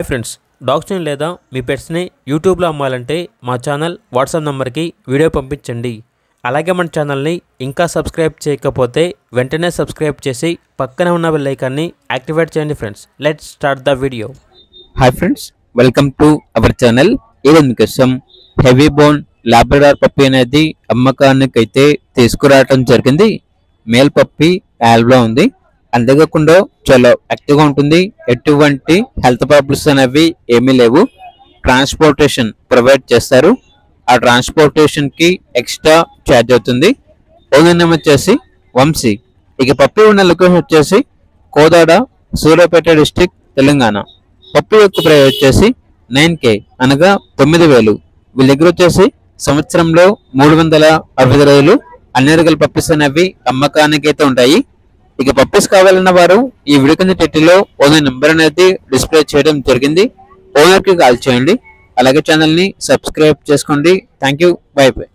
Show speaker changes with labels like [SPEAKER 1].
[SPEAKER 1] Friends, డాగ్స్ని లేదా మీ పెట్స్ని యూట్యూబ్లో అమ్మాలంటే మా ఛానల్ వాట్సాప్ నెంబర్కి వీడియో పంపించండి. అలాగే మన ఛానల్ని ఇంకా సబ్స్క్రైబ్ చేయకపోతే వెంటనే సబ్స్క్రైబ్ చేసి పక్కనే ఉన్న బెల్ ఐకాన్ని యాక్టివేట్ చేయండి. Friends, let's start the video.
[SPEAKER 2] Hi friends, welcome to our channel. ఈరోజు మీకోసం హెవీ బోన్ లాబ్రడార్ పప్పి అనేది అమ్మకానికి అయితే తీసుకురావడం జరిగింది. మేల్ పప్పి యాల్బ్లో ఉంది. అంతేకాకుండా చాలా యాక్టివ్గా ఉంటుంది. ఎటువంటి హెల్త్ ప్రాబ్లమ్స్ అనేవి ఏమీ లేవు. ట్రాన్స్పోర్టేషన్ ప్రొవైడ్ చేస్తారు. ఆ ట్రాన్స్పోర్టేషన్ కి ఎక్స్ట్రా ఛార్జ్ అవుతుంది. ఓనర్ నేమ్ వచ్చేసి వంశీ. ఇక పప్పి ఉన్న లొకేషన్ వచ్చేసి కోదాడ, సూర్యాపేట డిస్టిక్, తెలంగాణ. పప్పి యొక్క ప్రైస్ వచ్చేసి 9K అనగా 9,000. వీళ్ళ దగ్గర వచ్చేసి సంవత్సరంలో 365 రోజులు అన్ని రకాల పప్పీస్ అనేవి అమ్మకానికి అయితే ఉంటాయి. ఇక పప్పీస్ కావాలన్న వారు ఈ వీడియో కింద టైటిల్లో ఓనర్ నెంబర్ అనేది డిస్ప్లే చేయడం జరిగింది. ఓనర్ కి కాల్ చేయండి. అలాగే ఛానల్ ని సబ్స్క్రైబ్ చేసుకోండి. Thank you. By by.